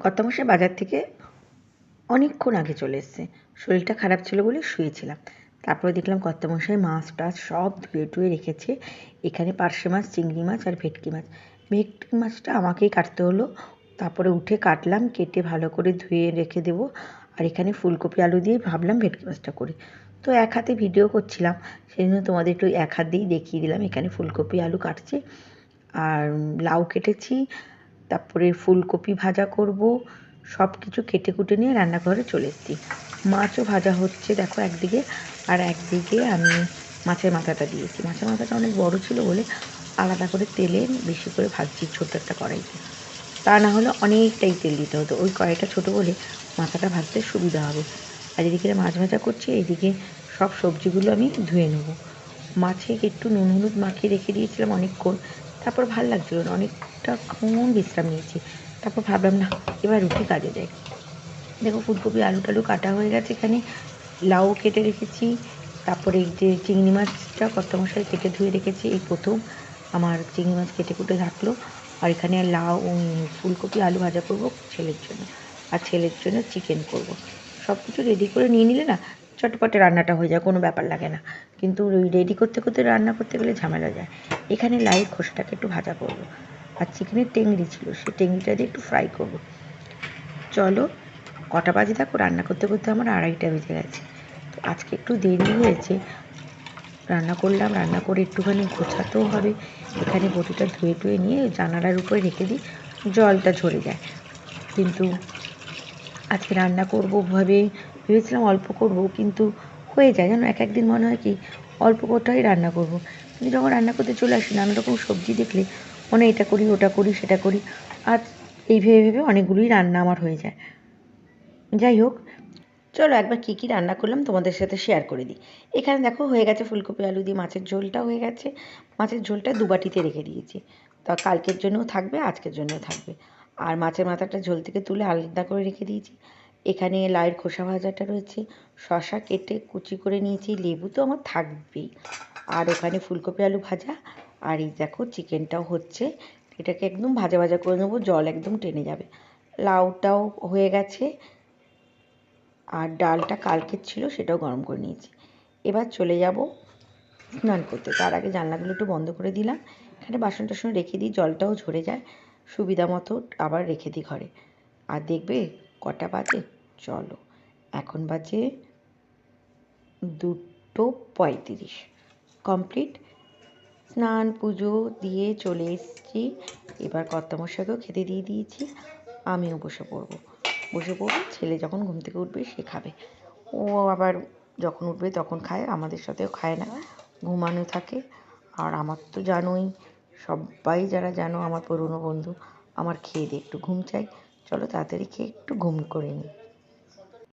কর্তামশাই বাজার থেকে অনেকক্ষণ আগে চলে এসছে। শরীরটা খারাপ ছিল বলে শুয়েছিলাম। তারপরে দেখলাম কর্তামশাই মাছ টাছ সব ধুয়ে টুয়ে রেখেছে। এখানে পার্শে মাছ, চিংড়ি মাছ আর ভেটকি মাছ। ভেটকি মাছটা আমাকেই কাটতে হলো। তারপরে উঠে কাটলাম, কেটে ভালো করে ধুয়ে রেখে দেবো। আর এখানে ফুলকপি আলু দিয়ে ভাবলাম ভেটকি মাছটা করি। তো এক হাতে ভিডিও করছিলাম, সেই জন্য তোমাদের একটু এক হাত দিয়েই দেখিয়ে দিলাম। এখানে ফুলকপি আলু কাটছি আর লাউ কেটেছি, তারপরে ফুলকপি ভাজা করব। সব কিছু কেটে কুটে নিয়ে রান্নাঘরে চলে এসেছি। মাছও ভাজা হচ্ছে দেখো একদিকে, আর একদিকে আমি মাছের মাথাটা দিয়েছি। মাছের মাথাটা অনেক বড় ছিল বলে আলাদা করে তেলে বেশি করে ভাজছি ছোট্ট একটা কড়াইতে। তা না হলে অনেকটাই তেল দিতে হতো, ওই কড়াইটা ছোটো বলে মাথাটা ভাজতে সুবিধা হবে। আর এদিকে মাছ ভাজা করছি, এইদিকে সব সবজিগুলো আমি ধুয়ে নেব। মাছে একটু নুন হলুদ মাখিয়ে রেখে দিয়েছিলাম অনেকক্ষণ। তারপর ভাল লাগছিল না, অনেকটাক্ষণ বিশ্রাম নিয়েছি। তারপর ভাবলাম না, এবার উঠে কাজে যাই। দেখো ফুলকপি আলু টালু কাটা হয়ে গেছে, এখানে লাউ কেটে রেখেছি। তারপরে এই যে চিংড়ি মাছটা কর্তামশাই কেটে ধুয়ে রেখেছি, এই প্রথম আমার চিংড়ি মাছ কেটে কুটে থাকলো। আর এখানে লাউ ফুলকপি আলু ভাজা করব ছেলের জন্য, আর ছেলের জন্য চিকেন করব। সব কিছু রেডি করে নিয়ে নিলে না চটপটে রান্নাটা হয়ে যায়, কোনো ব্যাপার লাগে না। কিন্তু ওই রেডি করতে করতে রান্না করতে গেলে ঝামেলা যায়। এখানে লাউয়ের খোসাটাকে একটু ভাজা করব, আর চিকেনের টেংরি ছিল, সেই টেংরিটা দিয়ে একটু ফ্রাই করব। চলো কটা বাজে দেখো, রান্না করতে করতে আমার 2:30 বেজে গেছে। তো আজকে একটু দেরি হয়েছে। রান্না করলাম, রান্না করে একটুখানি গোছাতেও হবে। এখানে বটিটা ধুয়ে টুয়ে নিয়ে জানালার উপরে রেখে দিই, জলটা ঝরে যায়। কিন্তু আজকে রান্না করবো ভেবেছিলাম অল্প করব, কিন্তু হয়ে যায় জানো, এক একদিন মনে হয় কি অল্প কোটাই রান্না করব। কিন্তু যখন রান্না করতে চলে আসি নানা রকম সবজি দেখলে মনে এটা করি ওটা করি সেটা করি, আর এই ভেবে ভেবে অনেকগুলোই রান্না আমার হয়ে যায়। যাই হোক, চলো একবার কী কী রান্না করলাম তোমাদের সাথে শেয়ার করে দিই। এখানে দেখো হয়ে গেছে ফুলকপি আলু দিয়ে মাছের ঝোলটা হয়ে গেছে। মাছের ঝোলটা 2 বাটিতে রেখে দিয়েছি, তা কালকের জন্যও থাকবে, আজকের জন্যও থাকবে। আর মাছের মাথাটা ঝোল থেকে তুলে আলাদা করে রেখে দিয়েছি। এখানে লাউয়ের খোসা ভাজাটা রয়েছে, শসা কেটে কুচি করে নিয়েছি, লেবু তো আমার থাকবেই। আর ওখানে ফুলকপি আলু ভাজা, আর এই দেখো চিকেনটাও হচ্ছে। এটাকে একদম ভাজা ভাজা করে নেবো, জল একদম টেনে যাবে। লাউটাও হয়ে গেছে, আর ডালটা কালকের ছিল সেটাও গরম করে নিয়েছি। এবার চলে যাব স্নান করতে। তার আগে জানলাগুলো একটু বন্ধ করে দিলাম। এখানে বাসন টাসন রেখে দিই, জলটাও ঝরে যায়, সুবিধা মতো আবার রেখে দিই ঘরে। আর দেখবে কটা বাজে, চলো এখন বাজে 2:35 কমপ্লিট। স্নান পুজো দিয়ে চলে এসেছি। এবার কর্তামশাইকেও খেতে দিয়ে দিয়েছি, আমিও বসে পড়বো। ছেলে যখন ঘুম থেকে উঠবে সে খাবে। ও আবার যখন উঠবে তখন খায়, আমাদের সাথেও খায় না, ঘুমানো থাকে। আর আমার তো জানোই, সবাই যারা জানো আমার পুরনো বন্ধু, আমার খেয়ে দিয়ে একটু ঘুম চাই। চলো তাড়াতাড়ি খেয়ে একটু ঘুম করে নিই।